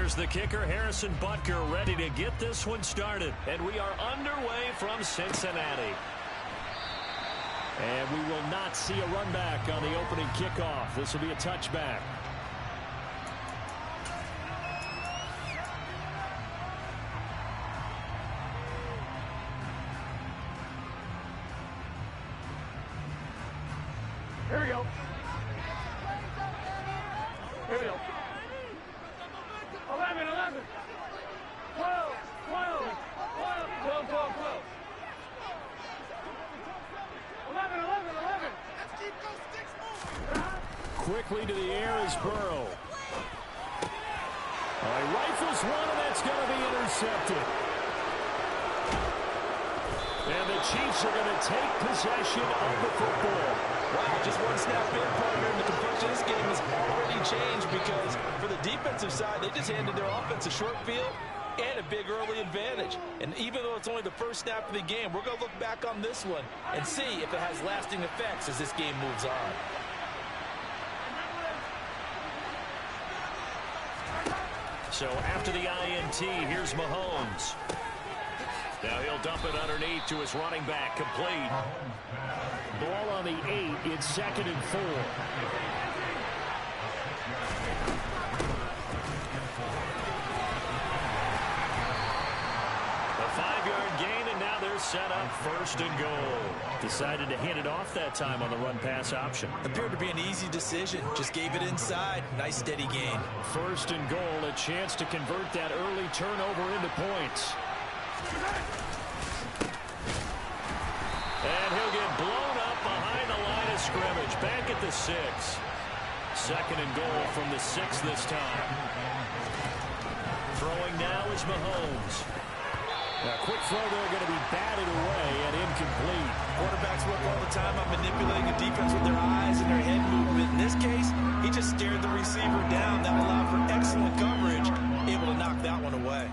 Here's the kicker, Harrison Butker, ready to get this one started. And we are underway from Cincinnati. And we will not see a run back on the opening kickoff. This will be a touchback. Here we go. Here we go. 11, 11. 12, 12, 12, 12, 12, 12. 11, 11, 11. Let's keep those sticks moving. Quickly to the air is Burrow. He rifles one, and that's going to be intercepted. And the Chiefs are going to take possession of the football. Wow, just one snap in, partner, and the complexion of this game has already changed because for the defensive side, they just handed their offense a short field and a big early advantage. And even though it's only the first snap of the game, we're going to look back on this one and see if it has lasting effects as this game moves on. So after the INT, here's Mahomes. Now he'll dump it underneath to his running back, complete. Ball on the 8, it's 2nd and 4. A 5-yard gain, and now they're set up 1st and goal. Decided to hand it off that time on the run-pass option. Appeared to be an easy decision. Just gave it inside. Nice steady gain. 1st and goal, a chance to convert that early turnover into points. And he'll get blown up behind the line of scrimmage. Back at the 6. 2nd and goal from the 6 this time. Throwing now is Mahomes. A quick throw there, going to be batted away and incomplete. Quarterbacks work all the time on manipulating the defense with their eyes and their head movement. In this case, he just stared the receiver down. That allowed for excellent coverage, able to knock that one away.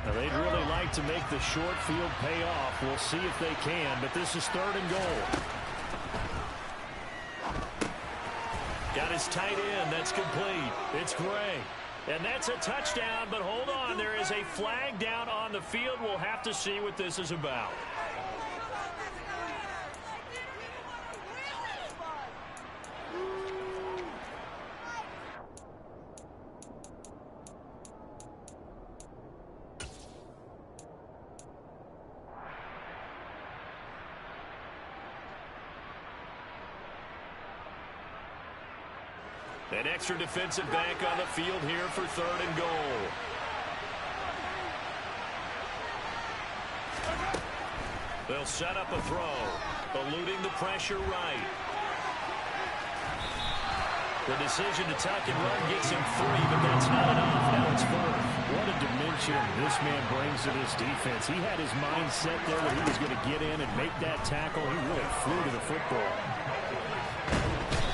Now, they'd really like to make the short field pay off. We'll see if they can, but this is 3rd and goal. Got his tight end. That's complete. It's Gray. And that's a touchdown, but hold on. There is a flag down on the field. We'll have to see what this is about. An extra defensive back on the field here for 3rd and goal. They'll set up a throw, eluding the pressure right. The decision to tuck and run gets him 3, but that's not enough. Now it's 4th. What a dimension this man brings to this defense. He had his mind set there that he was going to get in and make that tackle. He really flew to the football.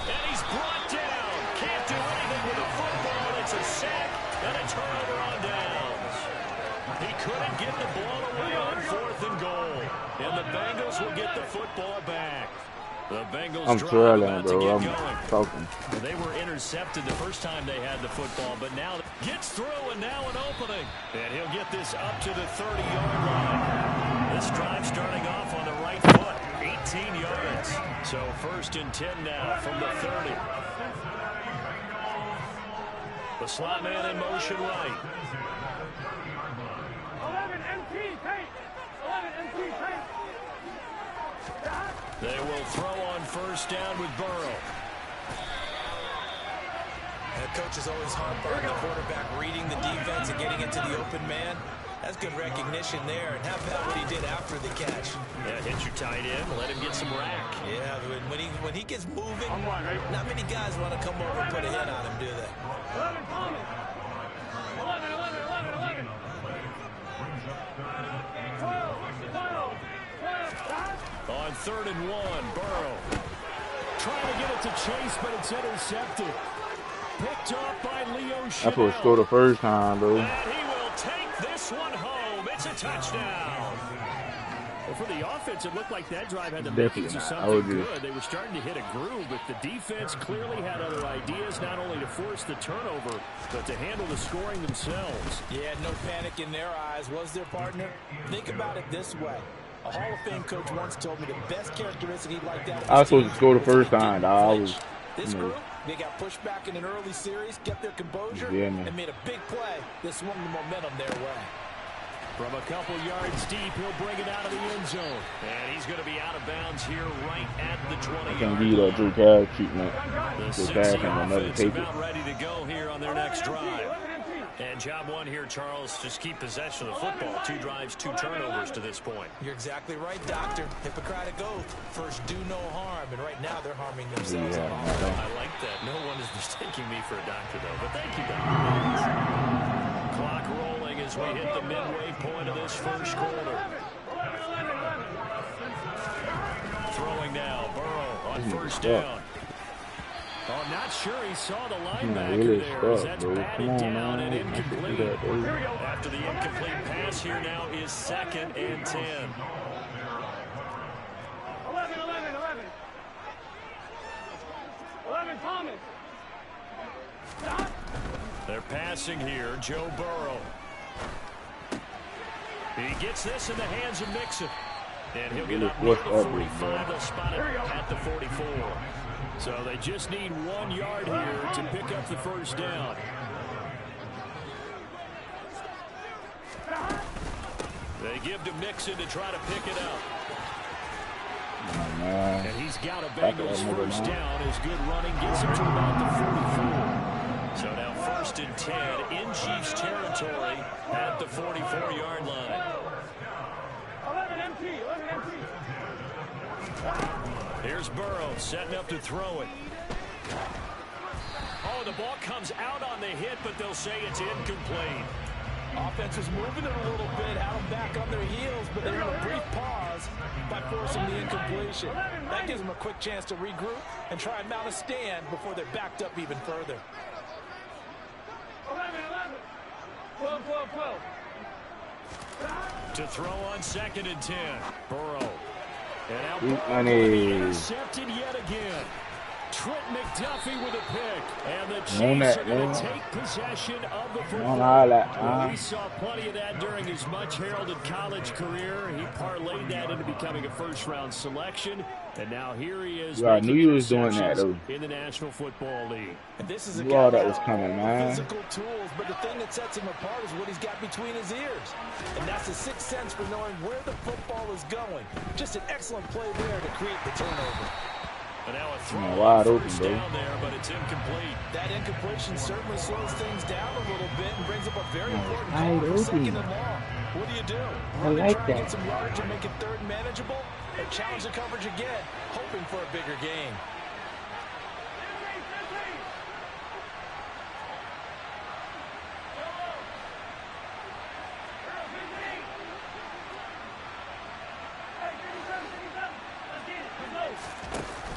And he's brought down. Can't do anything with the football. It's a sack and a turnover on downs. He couldn't get the ball away on 4th and goal. And the Bengals will get the football back. The Bengals I'm trailing, bro. I'm talking. They were intercepted the first time they had the football, but now gets through and now an opening. And he'll get this up to the 30-yard line. This drive starting off on the right foot. 18 yards. So 1st and 10 now from the 30. The slot man in motion right. 11 MT, tight. 11 MT, tight. They will throw on 1st down with Burrow. The coach is always hard on the quarterback reading the defense and getting into the open man. That's good recognition there. And how about what he did after the catch? Yeah, hit your tight end, let him get some rack. Yeah, when he gets moving, not many guys want to come over and put a hit on him, do they? 11, 11, 11, 11, 11. 12, 12, 12. On 3rd and 1, Burrow trying to get it to Chase, but it's intercepted. Picked off by Leo Chanel. That's what scored the first time, though. And he will take this one home. touchdown. Well, for the offense, it looked like that drive had the makings of something good. They were starting to hit a groove, but the defense clearly had other ideas, not only to force the turnover, but to handle the scoring themselves. Yeah, no panic in their eyes, was there, partner? Think about it this way. A Hall of Fame coach once told me the best characteristic he liked out of I was supposed to score the first time. This group, they got pushed back in an early series, kept their composure, and made a big play that swung the momentum their way. From a couple yards deep, he'll bring it out of the end zone. And he's going to be out of bounds here right at the 20-yard line. I can give you that Drew Cash treatment. The Cincy offense about ready to go here on their next drive. And job one here, Charles, just keep possession of the football. 2 drives, 2 turnovers to this point. You're exactly right, Doctor. Hippocratic oath. First, do no harm. And right now, they're harming themselves. I like that. No one is mistaking me for a doctor, though. But thank you, Dr. Clock rolling as we hit the midway point of this first quarter. Throwing now, Burrow on first down. Oh, not sure he saw the linebacker there as that's batted down and incomplete. After the incomplete pass, here now is 2nd and 10. 11, Thomas. Stop. They're passing here, Joe Burrow. He gets this in the hands of Mixon. And he'll get up near the 45. They'll spot it at the 44. So they just need 1 yard here to pick up the first down. They give to Mixon to try to pick it up. And he's got a Bengals first down. His good running gets him to about the 44. So now 1st and 10 in Chiefs territory at the 44-yard line. 11 empty. Here's Burrow setting up to throw it. Oh, the ball comes out on the hit, but they'll say it's incomplete. Offense was moving it a little bit, had them back on their heels, but they had a brief pause by forcing the incompletion. That gives them a quick chance to regroup and try and mount a stand before they're backed up even further. 11. 12. To throw on 2nd and 10. Burrow. And out intercepted yet again. Trent McDuffie with a pick. And the Chiefs are going to take possession of the football. Well, we saw plenty of that during his much heralded college career. He parlayed that into becoming a first-round selection. And now here he is. I knew he was doing that, though. In the National Football League. And this is a guy that was coming, man. Physical tools, but the thing that sets him apart is what he's got between his ears. And that's the sixth sense for knowing where the football is going. Just an excellent play there to create the turnover. And now a throw wide open, down there, but it's incomplete. That incompletion certainly slows things down a little bit and brings up a very important call for 2nd and long. What do? Run and try to get some yardage and make it 3rd and manageable, or challenge the coverage again, hoping for a bigger gain.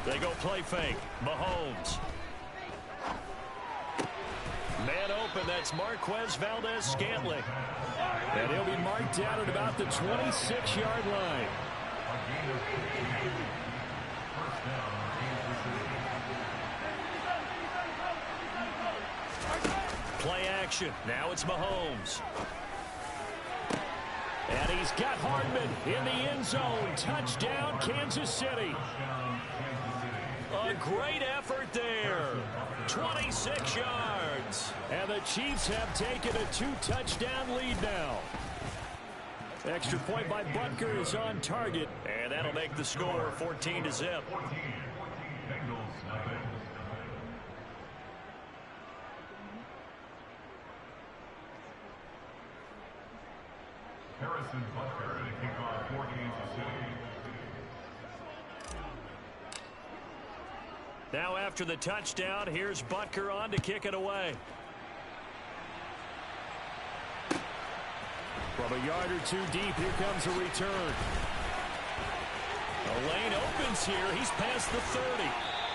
They go play fake. Mahomes. Man open, that's Marquez Valdez-Scantling. And he'll be marked down at about the 26-yard line. Play action. Now it's Mahomes. And he's got Hardman in the end zone. Touchdown, Kansas City. A great effort there. 26 yards. And the Chiefs have taken a 2-touchdown lead now. Extra point by Butker is on target. And that'll make the score 14-0. Harrison Butker to kick off for Kansas City. Now after the touchdown, here's Butker on to kick it away. From a yard or 2 deep, here comes a return. The lane opens here. He's past the 30.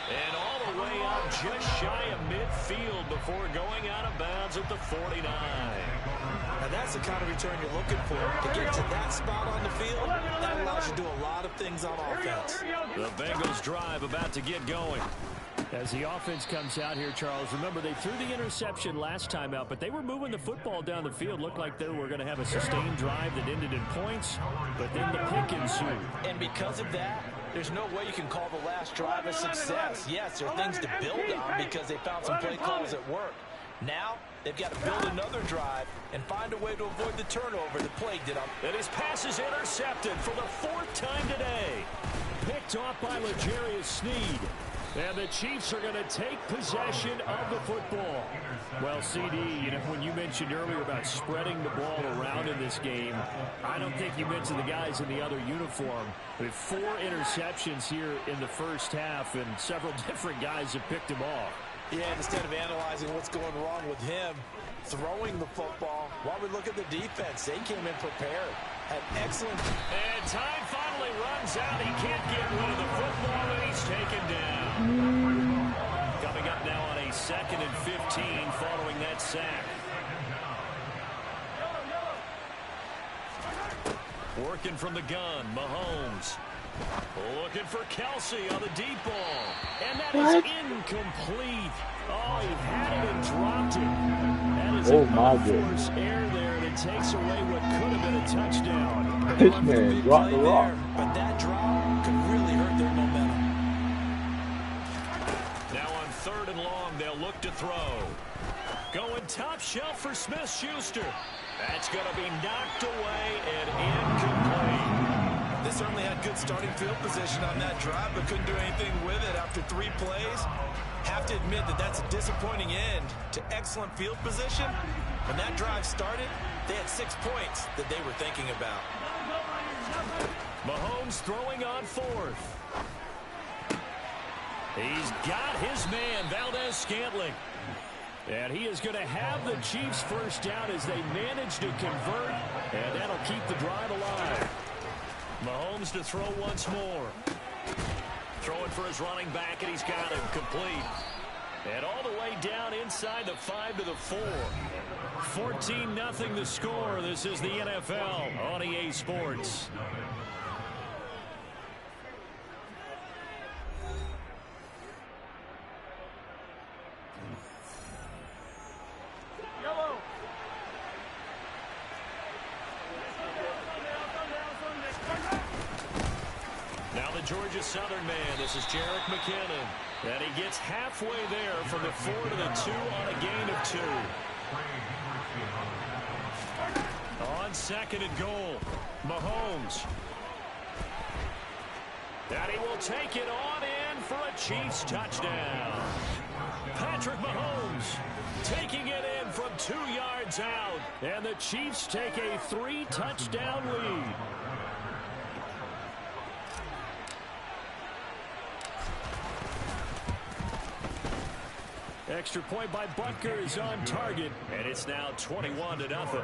And all the way out just shy of midfield before going out of bounds at the 49. Now that's the kind of return you're looking for. To get to that spot on the field, that allows you to do a lot of things on offense. The Bengals drive about to get going. As the offense comes out here, Charles, remember they threw the interception last time out, but they were moving the football down the field. Looked like they were going to have a sustained drive that ended in points, but then the pick ensued. And because of that, there's no way you can call the last drive a success. Yes, there are things to build on because they found some play calls at work. Now, they've got to build another drive and find a way to avoid the turnover that plagued it up. And his pass is intercepted for the 4th time today. Picked off by L'Jarius Sneed. And the Chiefs are going to take possession of the football. Well, CD, you know, when you mentioned earlier about spreading the ball around in this game, I don't think you mentioned the guys in the other uniform. With 4 interceptions here in the first half, and several different guys have picked him off. Yeah, instead of analyzing what's going wrong with him, throwing the football, while we look at the defense, they came in prepared. Had excellent. And time finally runs out. He can't get rid of the football, and he's taken down. Coming up now on a 2nd and 15 following that sack. Working from the gun, Mahomes. Looking for Kelsey on the deep ball. And that is incomplete. Oh, he had it and dropped it. That is a no-force error there that takes away what could have been a touchdown. This man dropped the rock. But that drop could really hurt their momentum. Now on 3rd and long, they'll look to throw. Going top shelf for Smith-Schuster. That's going to be knocked away and incomplete. They certainly had good starting field position on that drive, but couldn't do anything with it after 3 plays. Have to admit that that's a disappointing end to excellent field position. When that drive started, they had 6 points that they were thinking about. Mahomes throwing on 4th. He's got his man, Valdez-Scantling. And he is going to have the Chiefs first down as they manage to convert, and that'll keep the drive alive. Mahomes to throw once more. Throwing for his running back, and he's got him complete. And all the way down inside the 5 to the 4. 14-0 the score. This is the NFL on EA Sports. Georgia Southern man. This is Jerick McKinnon. And he gets halfway there from the 4 to the 2 on a gain of 2. On 2nd and goal, Mahomes. And he will take it on in for a Chiefs touchdown. Patrick Mahomes taking it in from 2 yards out. And the Chiefs take a 3-touchdown lead. Extra point by Butker is on target, and it's now 21-0.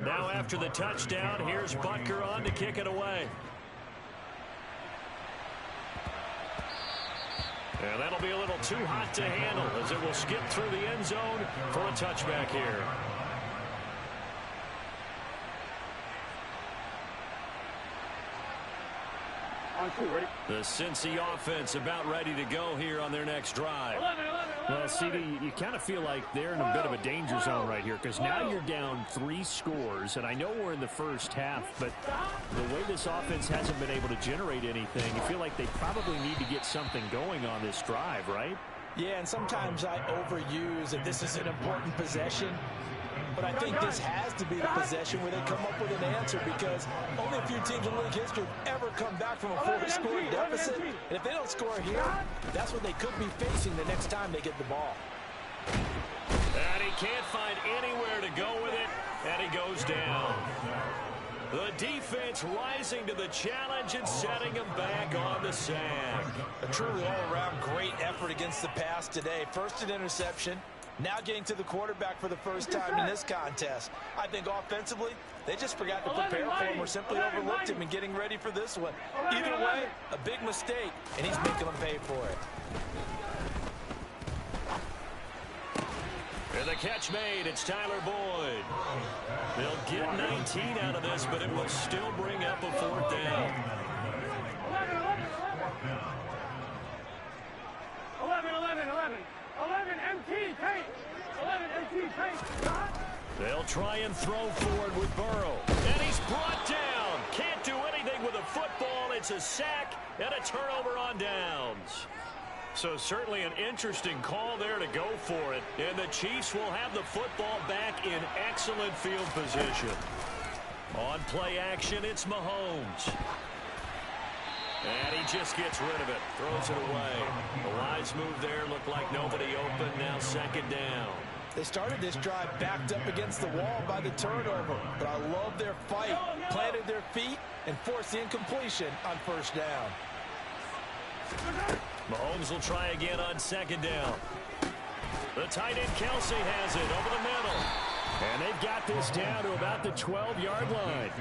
Now after the touchdown, here's Butker on to kick it away. And that'll be a little too hot to handle as it will skip through the end zone for a touchback here. The Cincy offense about ready to go here on their next drive. Well, CD, you kind of feel like they're in a bit of a danger zone right here because now you're down 3 scores, and I know we're in the first half, but the way this offense hasn't been able to generate anything, you feel like they probably need to get something going on this drive, right? Yeah, and sometimes I overuse that this is an important possession. But I think this has to be the possession where they come up with an answer because only a few teams in league history have ever come back from a 4-score deficit. And if they don't score here, that's what they could be facing the next time they get the ball. And he can't find anywhere to go with it, and he goes down. The defense rising to the challenge and setting him back on the sack. A truly all-around great effort against the pass today. First an interception, Now getting to the quarterback for the first time in this contest. I think offensively, they just forgot to prepare for him or simply overlooked him in getting ready for this one. Either way, a big mistake, and he's making them pay for it. And the catch made, it's Tyler Boyd. They'll get 19 out of this, but it will still bring up a 4th down. 11 MT, take. 11 MT, take. They'll try and throw forward with Burrow. And he's brought down. Can't do anything with a football. It's a sack and a turnover on downs. So certainly an interesting call there to go for it. And the Chiefs will have the football back in excellent field position. On play action, it's Mahomes. And he just gets rid of it. Throws it away. The wise move there. Looked like nobody open. Now 2nd down. They started this drive backed up against the wall by the turnover. But I love their fight. Planted their feet and forced the incompletion on 1st down. Mahomes will try again on 2nd down. The tight end Kelsey has it over the middle. And they've got this down to about the 12-yard line.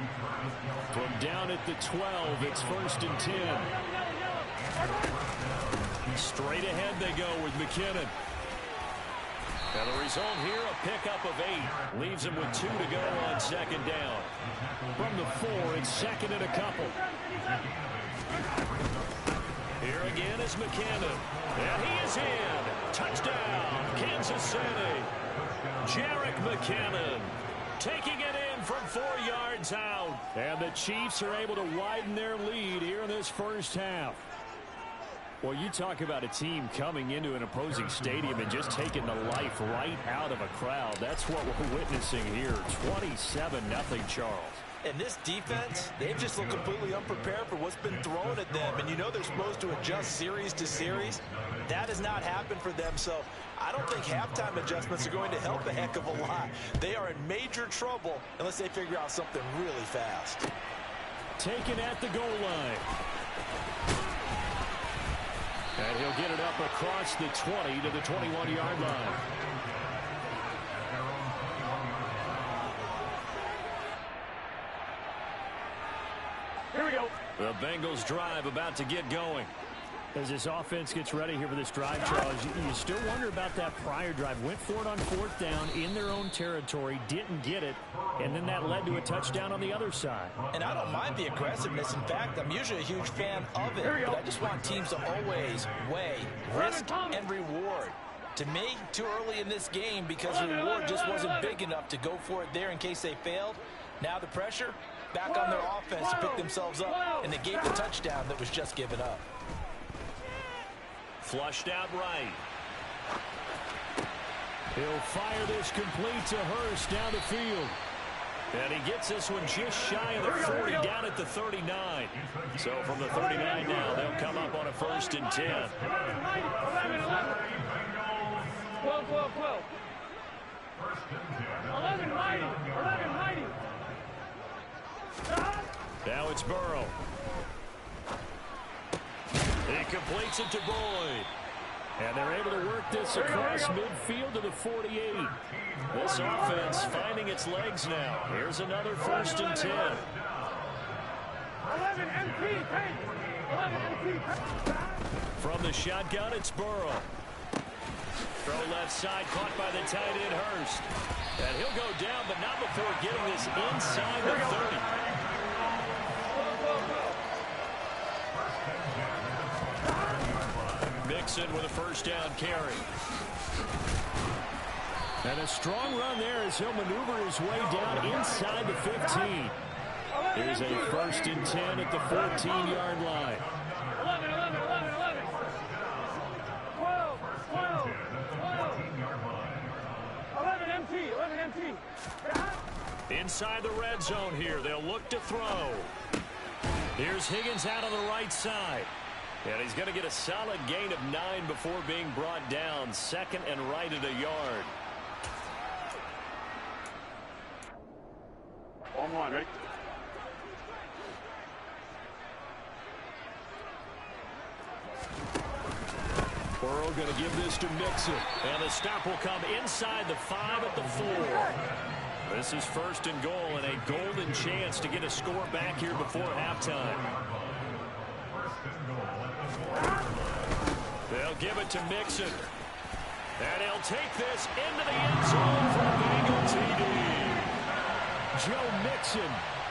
From down at the 12, it's 1st and 10. Straight ahead they go with McKinnon. And the result here, a pickup of 8. Leaves him with 2 to go on 2nd down. From the 4, it's 2nd and a couple. Here again is McKinnon. And he is in. Touchdown, Kansas City. Jerick McKinnon taking it in from 4 yards out. And the Chiefs are able to widen their lead here in this 1st half. Well, you talk about a team coming into an opposing stadium and just taking the life right out of a crowd. That's what we're witnessing here. 27-0 Charles. And this defense, they've just looked completely unprepared for what's been thrown at them. And you know they're supposed to adjust series to series. That has not happened for them. So I don't think halftime adjustments are going to help a heck of a lot. They are in major trouble unless they figure out something really fast. Taken at the goal line. And he'll get it up across the 20 to the 21-yard line. Here we go. The Bengals drive about to get going. As this offense gets ready here for this drive, Charles, you still wonder about that prior drive. Went for it on 4th down in their own territory, didn't get it, and then that led to a touchdown on the other side. And I don't mind the aggressiveness. In fact, I'm usually a huge fan of it, but I just want teams to always weigh risk and reward. To me, too early in this game because the reward just wasn't big enough to go for it there in case they failed. Now the pressure back on their offense to pick themselves up and negate the touchdown that was just given up. Flushed out right. He'll fire this complete to Hurst down the field. And he gets this one just shy of the 40, down at the 39. So from the 39 now, they'll come up on a 1st and 10. 12, 12, 12. 11 mighty. 11 mighty. Now it's Burrow. He completes it to Boyd. And they're able to work this across midfield to the 48. This offense finding its legs now. Here's another 1st and 10. 11 MP, 11 MP. From the shotgun, it's Burrow. Throw left side, caught by the tight end Hurst. And he'll go down, but not before getting this inside the 30. Mixon with a 1st down carry. And a strong run there as he'll maneuver his way down inside the 15. Here's a 1st and 10 at the 14-yard line. 11, 11, 11, 11. 12, 12, 12. 11 MT, 11 MT. Inside the red zone here, they'll look to throw. Here's Higgins out on the right side. And he's going to get a solid gain of 9 before being brought down. 2nd and right at a yard. On, right? Burrow Burrow going to give this to Mixon. And the stop will come inside the 5 at the 4. This is 1st and goal, and a golden chance to get a score back here before halftime. They'll give it to Mixon. And he'll take this into the end zone for a Bengal TD. Joe Mixon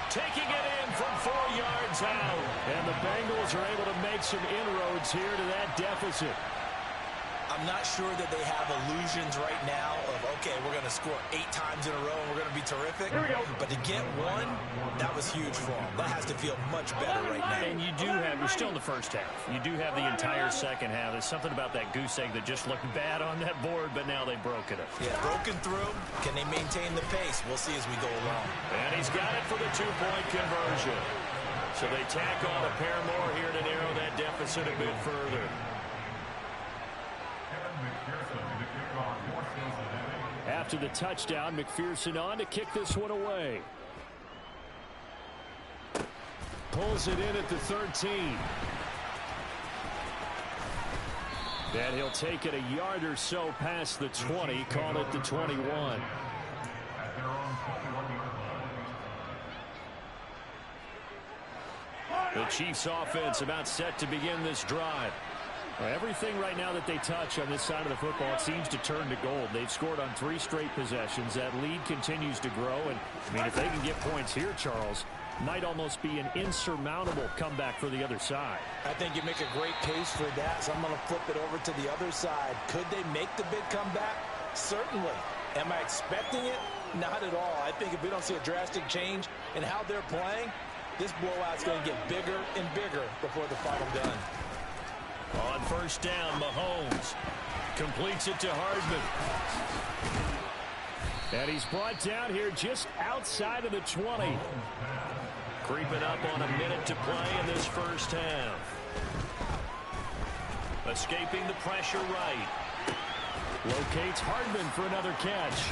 taking it in from 4 yards out. And the Bengals are able to make some inroads here to that deficit. I'm not sure that they have illusions right now of, okay, we're going to score 8 times in a row and we're going to be terrific. But to get one, that was huge for them. That has to feel much better right now. And you do have, you're still in the first half. You do have the entire second half. There's something about that goose egg that just looked bad on that board, but now they've broken it. Yeah, broken through. Can they maintain the pace? We'll see as we go along. And he's got it for the 2-point conversion. So they tack on a pair more here to narrow that deficit a bit further. After the touchdown, McPherson on to kick this one away. Pulls it in at the 13. Then he'll take it a yard or so past the 20, call it the 21. The Chiefs offense about set to begin this drive. Everything right now that they touch on this side of the football, it seems to turn to gold. They've scored on 3 straight possessions. That lead continues to grow. And, I mean, if they can get points here, Charles, might almost be an insurmountable comeback for the other side. I think you make a great case for that, so I'm going to flip it over to the other side. Could they make the big comeback? Certainly. Am I expecting it? Not at all. I think if we don't see a drastic change in how they're playing, this blowout's going to get bigger and bigger before the final gun. On first down, Mahomes completes it to Hardman. And he's brought down here just outside of the 20. Creeping up on a minute to play in this first half. Escaping the pressure right. Locates Hardman for another catch.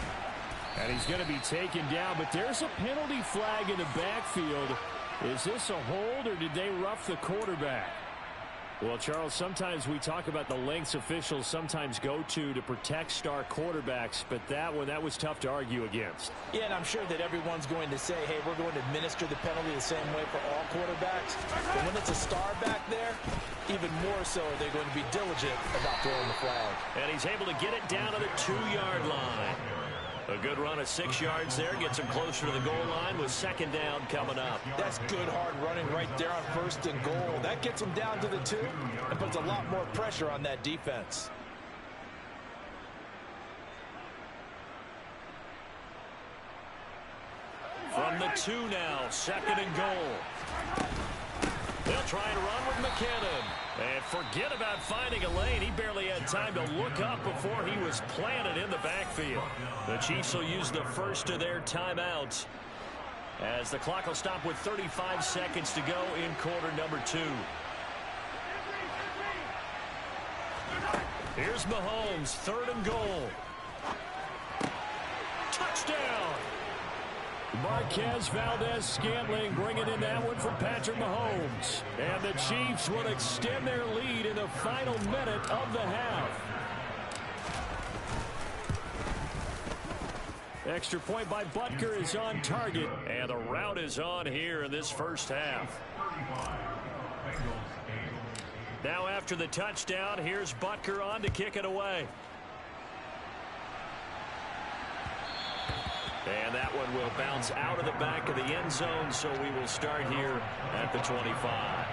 And he's going to be taken down, but there's a penalty flag in the backfield. Is this a hold, or did they rough the quarterback? Well, Charles, sometimes we talk about the lengths officials sometimes go to protect star quarterbacks, but that one, that was tough to argue against. Yeah, and I'm sure that everyone's going to say, hey, we're going to administer the penalty the same way for all quarterbacks. But when it's a star back there, even more so are they going to be diligent about throwing the flag. And he's able to get it down to the 2-yard line. A good run of 6 yards there gets him closer to the goal line with second down coming up. That's good hard running right there on first and goal. That gets him down to the 2 and puts a lot more pressure on that defense. From the 2 now, second and goal. They'll try and run with McKinnon. And forget about finding a lane. He barely had time to look up before he was planted in the backfield. The Chiefs will use the first of their timeouts as the clock will stop with 35 seconds to go in quarter number 2. Here's Mahomes, third and goal. Touchdown! Marquez Valdez-Scantling bringing in that one from Patrick Mahomes. And the Chiefs will extend their lead in the final minute of the half. Extra point by Butker is on target. And the route is on here in this first half. Now after the touchdown, here's Butker on to kick it away. And that one will bounce out of the back of the end zone, so we will start here at the 25.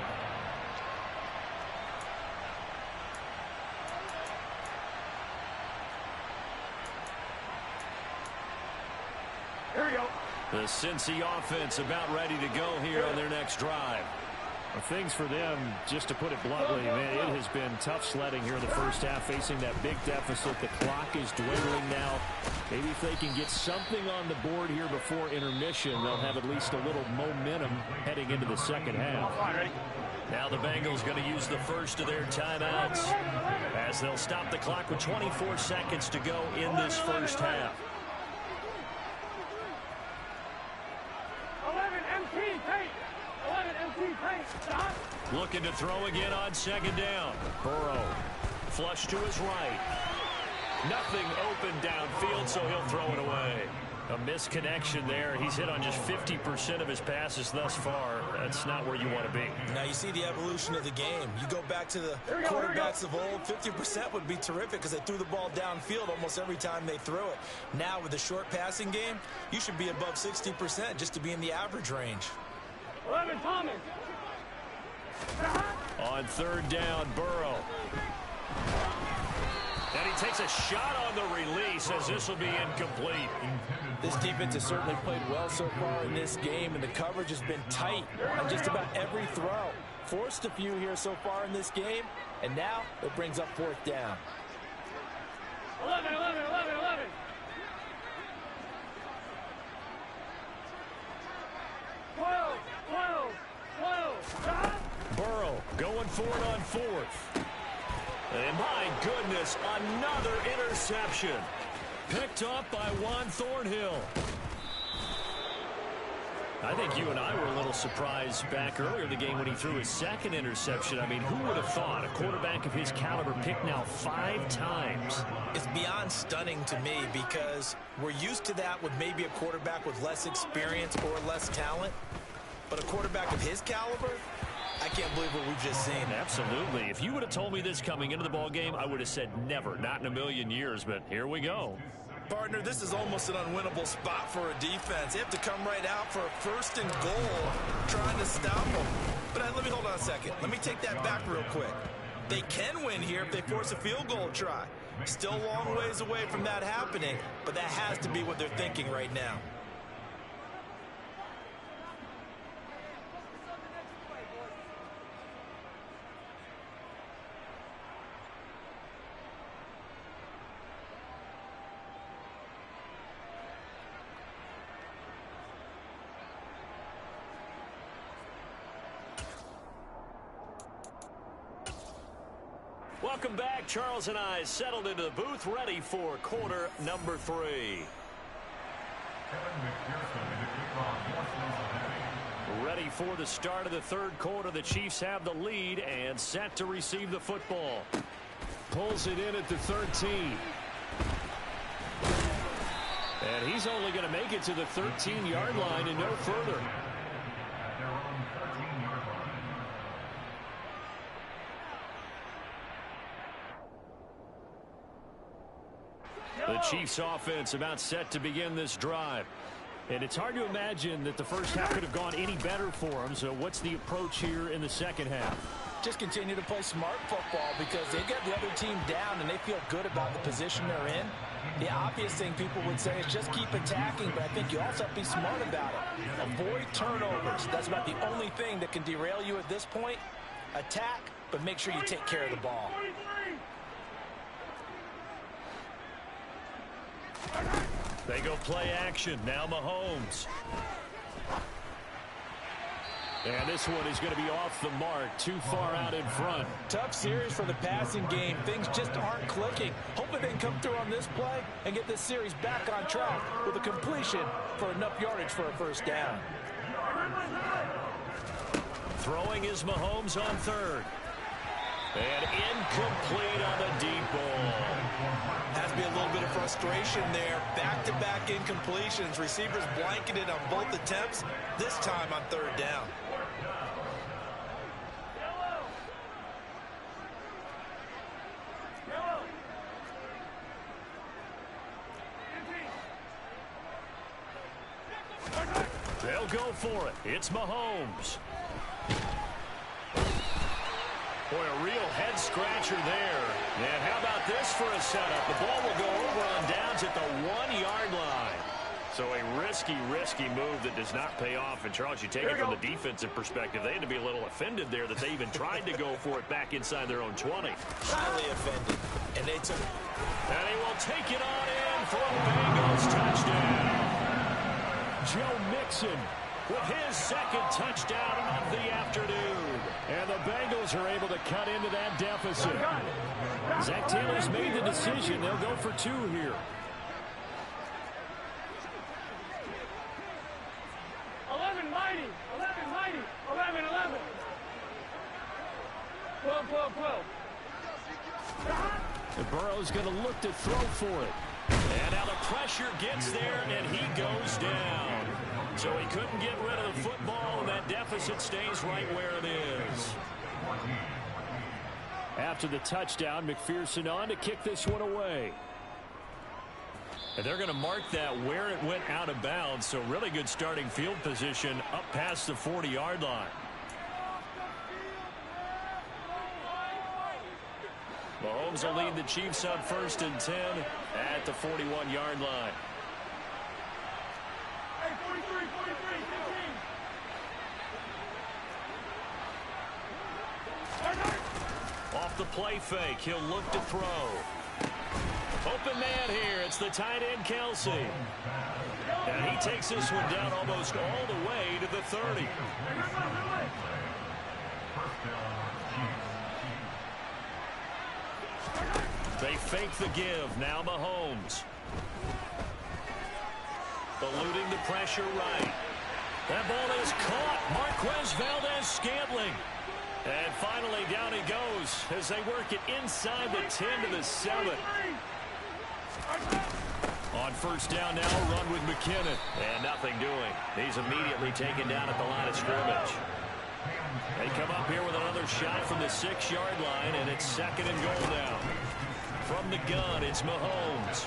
Here we go. The Cincy offense about ready to go here on their next drive. Things for them, just to put it bluntly, man, it has been tough sledding here in the first half, facing that big deficit. The clock is dwindling now. Maybe if they can get something on the board here before intermission, they'll have at least a little momentum heading into the second half. Now the Bengals going to use the first of their timeouts as they'll stop the clock with 24 seconds to go in this first half. 11 MT paint. 11 MT paint. Stop. Looking to throw again on second down. Burrow flush to his right. Nothing open downfield, so he'll throw it away. A misconnection there. He's hit on just 50% of his passes thus far. That's not where you want to be. Now you see the evolution of the game. You go back to the quarterbacks of old, 50% would be terrific because they threw the ball downfield almost every time they threw it. Now with the short passing game, you should be above 60% just to be in the average range. 11, Thomas. On third down, Burrow. And he takes a shot on the release as this will be incomplete. This defense has certainly played well so far in this game, and the coverage has been tight on just about every throw. Forced a few here so far in this game, and now it brings up fourth down. 11, 11, 11, 11. Burrow going for it on fourth. And my goodness, another interception. Picked up by Juan Thornhill. I think you and I were a little surprised back earlier in the game when he threw his second interception. I mean, who would have thought a quarterback of his caliber picked now 5 times? It's beyond stunning to me because we're used to that with maybe a quarterback with less experience or less talent. But a quarterback of his caliber, I can't believe what we've just seen. Absolutely. If you would have told me this coming into the ball game, I would have said never, not in a million years, but here we go. Partner, this is almost an unwinnable spot for a defense. They have to come right out for a first and goal, trying to stop them. But let me hold on a second. Let me take that back real quick. They can win here if they force a field goal try. Still a long ways away from that happening, but that has to be what they're thinking right now. Welcome back. Charles and I settled into the booth, ready for quarter number 3. Ready for the start of the third quarter. The Chiefs have the lead and set to receive the football. Pulls it in at the 13. And he's only going to make it to the 13-yard line and no further. The Chiefs offense about set to begin this drive. And it's hard to imagine that the first half could have gone any better for them. So what's the approach here in the second half? Just continue to play smart football because they get the other team down and they feel good about the position they're in. The obvious thing people would say is just keep attacking, but I think you also have to be smart about it. Avoid turnovers. That's about the only thing that can derail you at this point. Attack, but make sure you take care of the ball. They go play action. Now Mahomes. And this one is going to be off the mark, too far out in front. Tough series for the passing game. Things just aren't clicking. Hoping they can come through on this play and get this series back on track with a completion for enough yardage for a first down. Throwing is Mahomes on third. And incomplete on the deep ball. Has to be a little bit of frustration there. Back-to-back incompletions. Receivers blanketed on both attempts, this time on third down. They'll go for it. It's Mahomes. Boy, a real head-scratcher there. And how about this for a setup? The ball will go over on downs at the 1-yard line. So a risky move that does not pay off. And, Charles, you take it from the defensive perspective. They had to be a little offended there that they even tried to go for it back inside their own 20. Highly offended. And they took... And he will take it on in for a Bengals touchdown. Joe Mixon with his second touchdown of the afternoon. And the Bengals are able to cut into that deficit. Zack Taylor's made the decision. They'll go for 2 here. 11 mighty, 11. 12. And Burrow's going to look to throw for it. And now the pressure gets there, and he goes down. So he couldn't get rid of the football, and that deficit stays right where it is. After the touchdown, McPherson on to kick this one away. And they're going to mark that where it went out of bounds, so really good starting field position up past the 40-yard line. Mahomes will lead the Chiefs on 1st and 10 at the 41-yard line. Hey, 43, 43, 15. Off the play fake, he'll look to throw. Open man here, it's the tight end Kelsey. And he takes this one down almost all the way to the 30. They fake the give. Now Mahomes. Eluding the pressure right. That ball is caught. Marquez Valdez-Scantling. And finally down he goes as they work it inside the 10 to the 7. On 1st down now, a run with McKinnon. And nothing doing. He's immediately taken down at the line of scrimmage. They come up here with another shot from the 6-yard line, and it's 2nd and goal now. From the gun, it's Mahomes.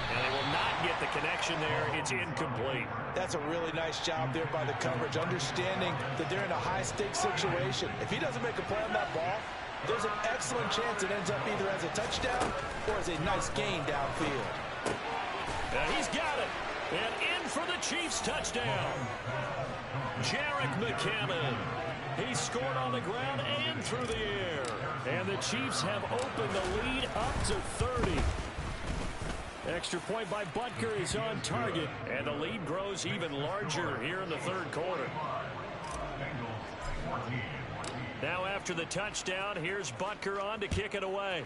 And they will not get the connection there. It's incomplete. That's a really nice job there by the coverage, understanding that they're in a high-stakes situation. If he doesn't make a play on that ball, there's an excellent chance it ends up either as a touchdown or as a nice gain downfield. And he's got it. And in for the Chiefs touchdown. Jerick McKinnon. He scored on the ground and through the air. And the Chiefs have opened the lead up to 30. Extra point by Butker is on target. And the lead grows even larger here in the 3rd quarter. Now after the touchdown, here's Butker on to kick it away.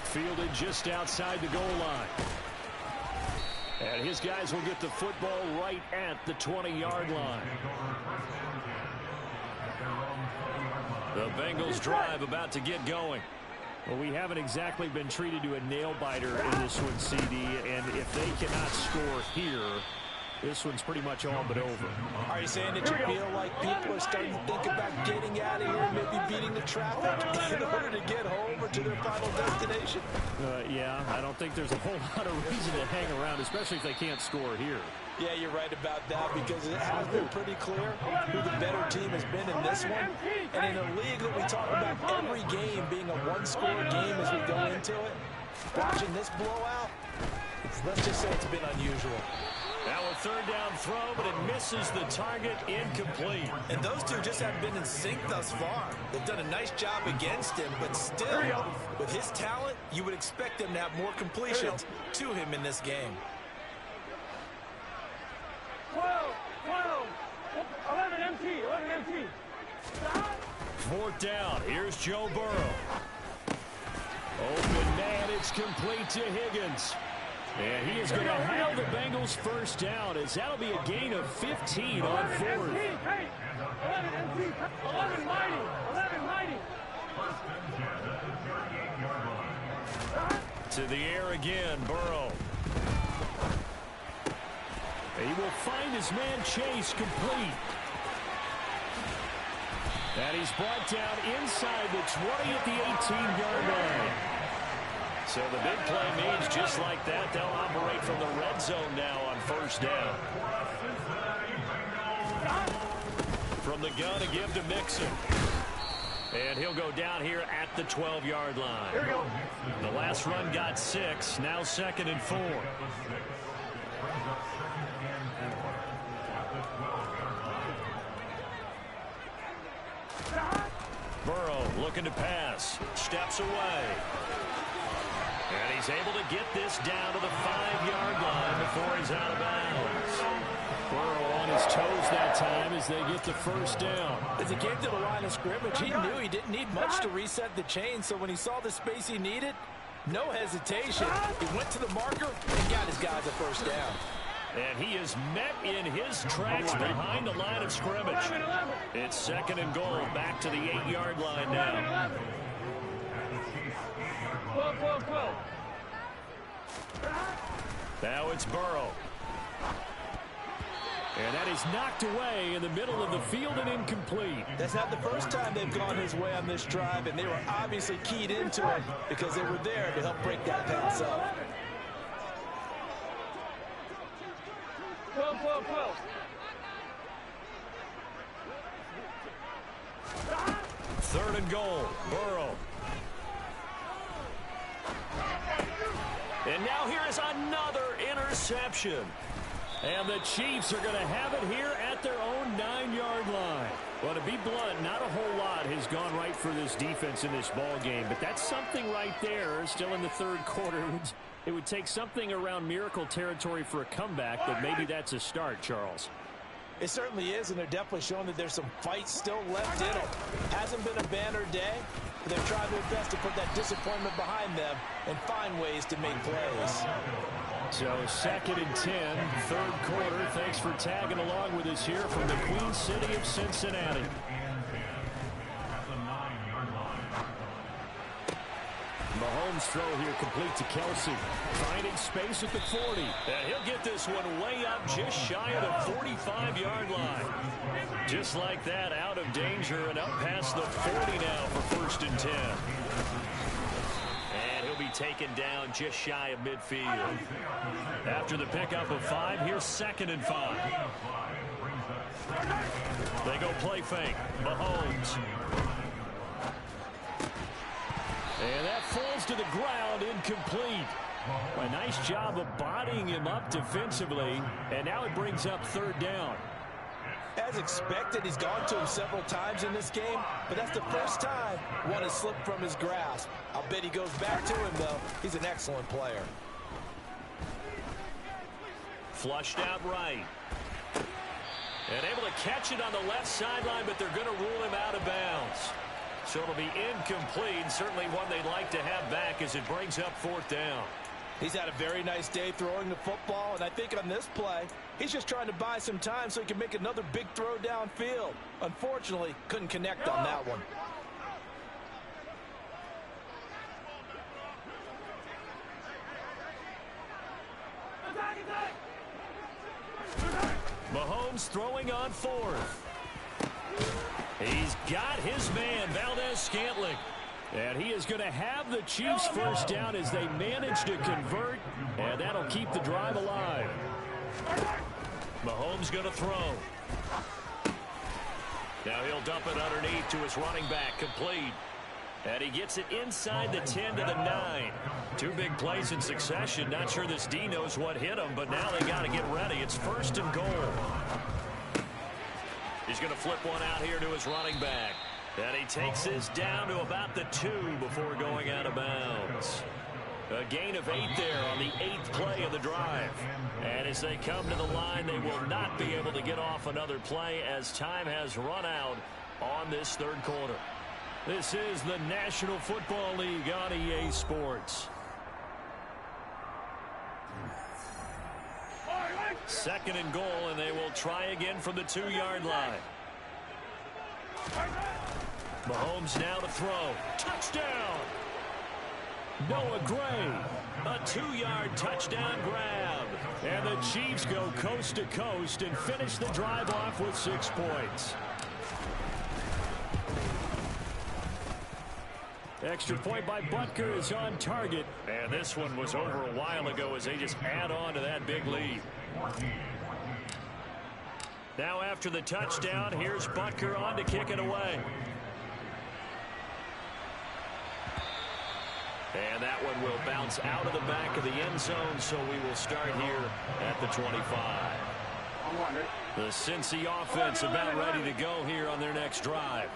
Fielded just outside the goal line. And his guys will get the football right at the 20-yard line. The Bengals drive about to get going. Well, we haven't exactly been treated to a nail-biter in this one, CD, and if they cannot score here, this one's pretty much all but over. Are you saying that you feel like people are starting to think about getting out of here and maybe beating the traffic in order to get home or to their final destination? Yeah, I don't think there's a whole lot of reason to hang around, especially if they can't score here. Yeah, you're right about that because it has been pretty clear who the better team has been in this one. And in a league that we talk about every game being a one-score game as we go into it, watching this blowout, let's just say it's been unusual. Now a 3rd down throw, but it misses the target, incomplete. And those two just haven't been in sync thus far. They've done a nice job against him, but still, with his talent, you would expect him to have more completions to him in this game. 12, 11 MT, 11 MT. 4th down, here's Joe Burrow. Open man, it's complete to Higgins. And he is going to have the Bengals 1st down as that'll be a gain of 15 on 4th. 11 MT, 11 mighty, 11 mighty. To the air again, Burrow. He will find his man Chase complete. And he's brought down inside the 20 at the 18-yard line. So the big play means just like that, they'll operate from the red zone now on 1st down. From the gun to give to Mixon. And he'll go down here at the 12-yard line. The last run got 6, now 2nd and 4. Burrow looking to pass. Steps away. And he's able to get this down to the 5-yard line before he's out of bounds. Burrow on his toes that time as they get the 1st down. As he came to the line of scrimmage, he knew he didn't need much to reset the chain, so when he saw the space he needed, no hesitation. He went to the marker and got his guys a 1st down. And he is met in his tracks behind the line of scrimmage. It's second and goal, back to the 8-yard line now. Now it's Burrow. And that is knocked away in the middle of the field and incomplete. That's not the first time they've gone his way on this drive, and they were obviously keyed into it because they were there to help break that pass up. Third and goal, Burrow. And now here is another interception. And the Chiefs are going to have it here at their own 9-yard line. Well, to be blunt, not a whole lot has gone right for this defense in this ball game, but that's something right there. Still in the third quarter. It would take something around miracle territory for a comeback, but maybe that's a start, Charles. It certainly is, and they're definitely showing that there's some fight still left in them. Hasn't been a banner day, but they're trying their best to put that disappointment behind them and find ways to make plays. So second and 10, third quarter. Thanks for tagging along with us here from the Queen City of Cincinnati. Mahomes' throw here complete to Kelsey. Finding space at the 40. And he'll get this one way up just shy of the 45-yard line. Just like that, out of danger and up past the 40 now for first and 10. And he'll be taken down just shy of midfield. After the pickup of 5, here's second and 5. They go play fake. Mahomes. And that falls to the ground, incomplete. A nice job of bodying him up defensively. And now it brings up third down. As expected, he's gone to him several times in this game, but that's the first time one has slipped from his grasp. I'll bet he goes back to him, though. He's an excellent player. Flushed out right. And able to catch it on the left sideline, but they're going to rule him out of bounds. So it'll be incomplete. Certainly one they'd like to have back as it brings up fourth down. He's had a very nice day throwing the football, and I think on this play, he's just trying to buy some time so he can make another big throw downfield. Unfortunately, couldn't connect on that one. Mahomes throwing on fourth. He's got his man, Valdez-Scantling. And he is going to have the Chiefs first down as they manage to convert. And that'll keep the drive alive. Mahomes going to throw. Now he'll dump it underneath to his running back, complete. And he gets it inside the 10 to the 9. Two big plays in succession. Not sure this D knows what hit him, but now they got to get ready. It's first and goal. He's going to flip one out here to his running back. And he takes this down to about the 2 before going out of bounds. A gain of 8 there on the 8th play of the drive. And as they come to the line, they will not be able to get off another play as time has run out on this third quarter. This is the National Football League on EA Sports. Second and goal, and they will try again from the 2-yard line. Mahomes now to throw. Touchdown! Noah Gray, a 2-yard touchdown grab. And the Chiefs go coast to coast and finish the drive off with 6 points. Extra point by Butker is on target. And this one was over a while ago as they just add on to that big lead. Now after the touchdown, here's Butker on to kick it away. And that one will bounce out of the back of the end zone, so we will start here at the 25. The Cincy offense about ready to go here on their next drive.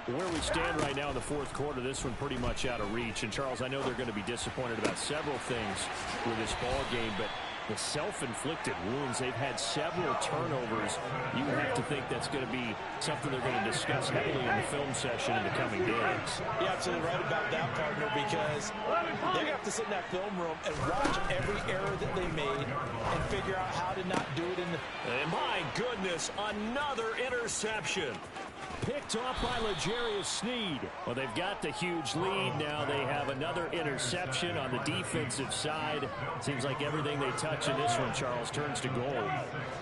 Where we stand right now in the fourth quarter, this one pretty much out of reach. And, Charles, I know they're going to be disappointed about several things with this ball game, but The self-inflicted wounds. They've had several turnovers. You have to think that's going to be something they're going to discuss heavily in the film session in the coming days. You're absolutely right about that, partner, because they're going to have to sit in that film room and watch every error that they made and figure out how to not do it in the... And my goodness, another interception. Picked off by L'Jarius Sneed. Well, they've got the huge lead. Now they have another interception on the defensive side. Seems like everything they touch in this one, Charles, turns to gold.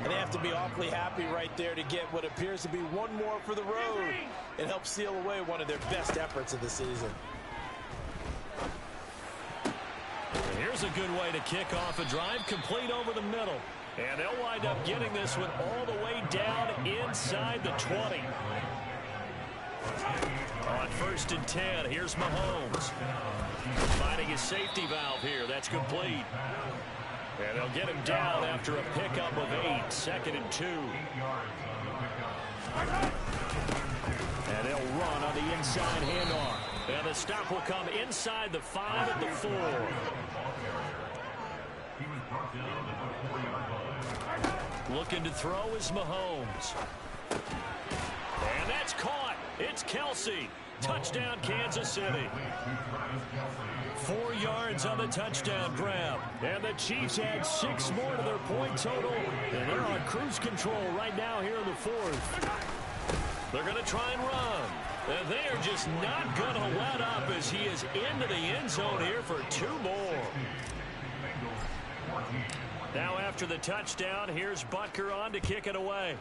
And they have to be awfully happy right there to get what appears to be one more for the road. It helps seal away one of their best efforts of the season. And here's a good way to kick off a drive, complete over the middle. And they'll wind up getting this one all the way down inside the 20. On 1st and 10, here's Mahomes. Finding his safety valve here. That's complete. And they'll get him down after a pickup of 8. 2nd and 2. And they'll run on the inside handoff. And the stop will come inside the 5 at the 4. Looking to throw is Mahomes. And that's caught. It's Kelsey. Touchdown, Kansas City. 4 yards on the touchdown grab. And the Chiefs add 6 more to their point total. And they're on cruise control right now here in the 4th. They're going to try and run. And they're just not going to let up as he is into the end zone here for 2 more. Now after the touchdown, here's Butker on to kick it away.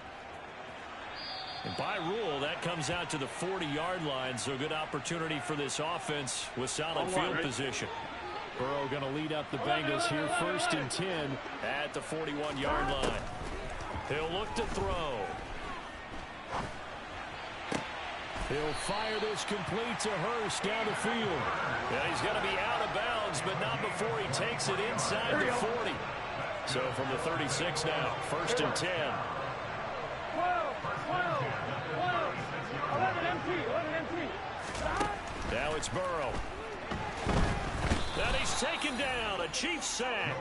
And by rule, that comes out to the 40-yard line, so good opportunity for this offense with solid field position. Burrow going to lead up the Bengals here, 1st and 10 at the 41-yard line. He'll look to throw. He'll fire this complete to Hurst down the field. Yeah, he's going to be out of bounds, but not before he takes it inside the 40. So from the 36 now, 1st and 10. 11 empty. Now it's Burrow. And he's taken down, a Chiefs sack.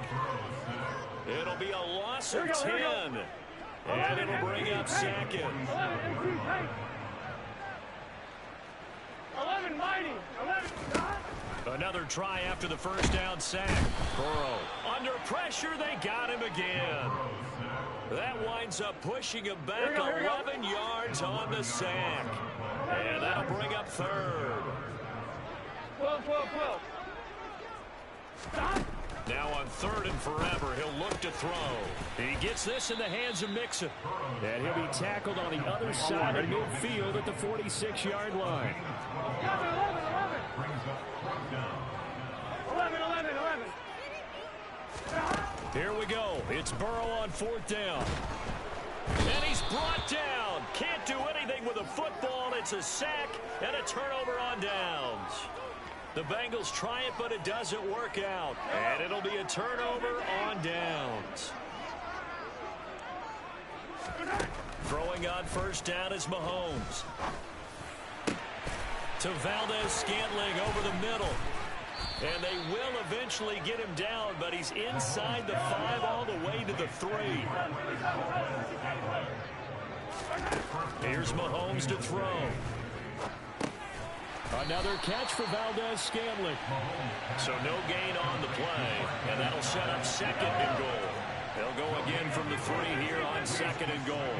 It'll be a loss of 10. And it'll bring up 2nd. 11 mighty. 11. Another try after the first down sack. Burrow under pressure. They got him again. That winds up pushing him back 11 yards on the sack. And that'll bring up 3rd. 12. Now on 3rd and forever, he'll look to throw. He gets this in the hands of Mixon. And he'll be tackled on the other side of midfield at the 46-yard line. 11. Here we go. It's Burrow on 4th down. And he's brought down. Can't do anything with a football. It's a sack and a turnover on downs. The Bengals try it, but it doesn't work out. And it'll be a turnover on downs. Throwing on 1st down is Mahomes. To Valdez-Scantling over the middle. And they will eventually get him down, but he's inside the 5 all the way to the 3. Here's Mahomes to throw. Another catch for Valdez-Scantling. So no gain on the play, and that'll set up 2nd and goal. They'll go again from the 3 here on 2nd and goal.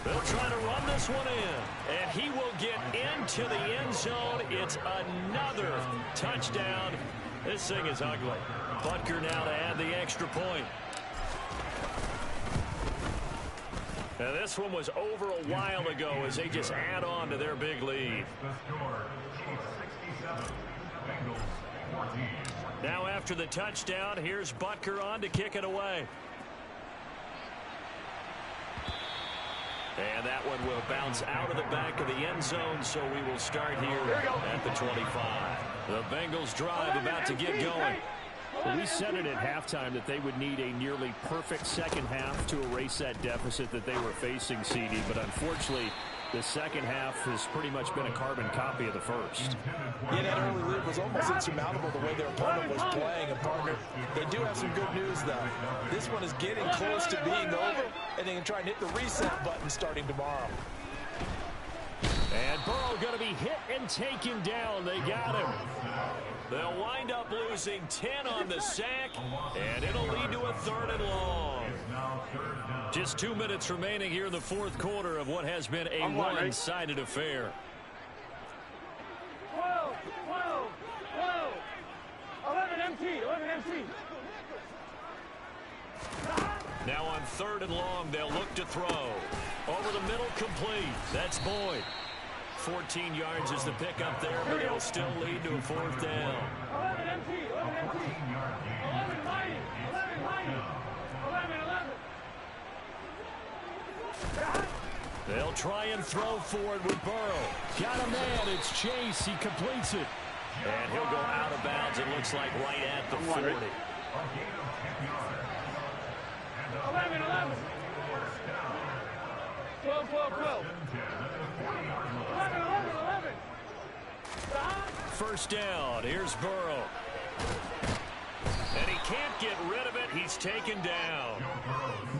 They'll try to run this one in, and he will get into the end zone. It's another touchdown. This thing is ugly. Butker now to add the extra point. Now this one was over a while ago as they just add on to their big lead. Now after the touchdown, here's Butker on to kick it away. And that one will bounce out of the back of the end zone, so we will start here at the 25. The Bengals drive about to get going. Well, we said it at halftime that they would need a nearly perfect second half to erase that deficit that they were facing, CD. But unfortunately, the second half has pretty much been a carbon copy of the first. Yeah, that early lead was almost insurmountable the way their opponent was playing. And, partner, they do have some good news, though. This one is getting close to being over, and they can try and hit the reset button starting tomorrow. And Burrow going to be hit and taken down. They got him. They'll wind up losing 10 on the sack, and it'll lead to a 3rd and long. Just 2 minutes remaining here in the 4th quarter of what has been a one-sided affair. 12, 12, 12. 11 MT, 11 MT. Now on 3rd and long, they'll look to throw. Over the middle, complete. That's Boyd. 14 yards is the pickup there, but it'll still lead to a 4th down. 11 MT, 11 MT. 11 mighty, 11 mighty. 11, 11. They'll try and throw for it with Burrow. Got a man. It's Chase. He completes it. And he'll go out of bounds, it looks like, right at the 40. 11, 11. 12, 12, 12. 11, 11, 11. First down. Here's Burrow. And he can't get rid of it. He's taken down.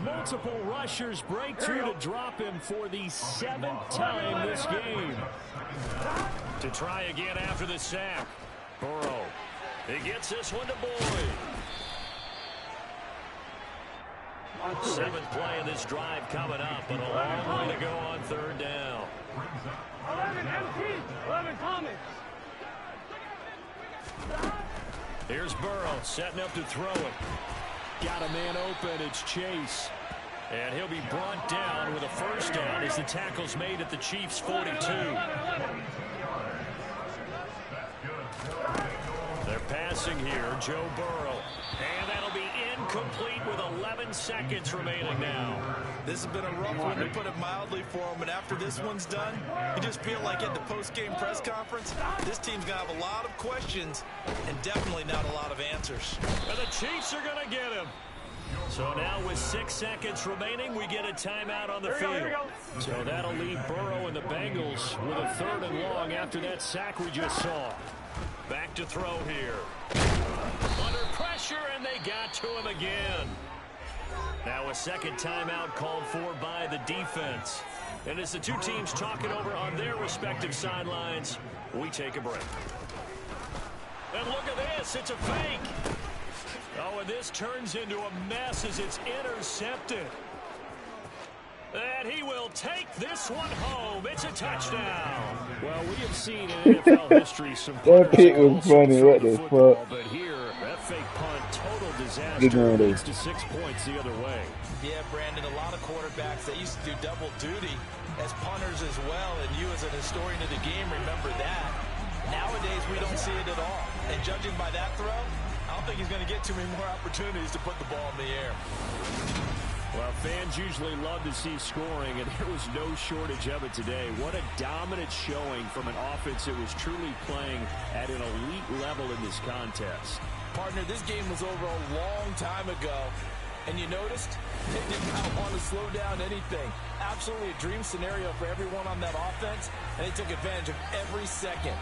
Multiple rushers break through to drop him for the 7th time this game. To try again after the sack. Burrow. He gets this one to Boyd. 7th play of this drive coming up, but a long way to go on 3rd down. 11 MT, 11 Thomas. Here's Burrow setting up to throw it. Got a man open. It's Chase. And he'll be brought down with a first down as the tackle's made at the Chiefs' 42. They're passing here. Joe Burrow. And that'll be incomplete with 11 seconds remaining now. This has been a rough one, to put it mildly, for him. But after this one's done, you just feel like at the post-game press conference, this team's going to have a lot of questions and definitely not a lot of answers. And the Chiefs are going to get him. So now with 6 seconds remaining, we get a timeout on the field. So that'll leave Burrow and the Bengals with a 3rd and long after that sack we just saw. Back to throw here. Under pressure, and they got to him again. Now a second timeout called for by the defense. And as the two teams talk it over on their respective sidelines, we take a break. And look at this. It's a fake. Oh, and this turns into a mess as it's intercepted. And he will take this one home. It's a touchdown. Well, we have seen in NFL history some That pick was funny. What the fuck? But here, that fake punt, total disaster, leads to 6 points the other way. Yeah, Brandon, a lot of quarterbacks, they used to do double duty as punters as well, and you as an historian of the game remember that. Nowadays, we don't see it at all. And judging by that throw, I don't think he's going to get too many more opportunities to put the ball in the air. Well, fans usually love to see scoring, and there was no shortage of it today. What a dominant showing from an offense that was truly playing at an elite level in this contest. Partner, this game was over a long time ago, and you noticed they did not want to slow down anything. Absolutely a dream scenario for everyone on that offense, and they took advantage of every second.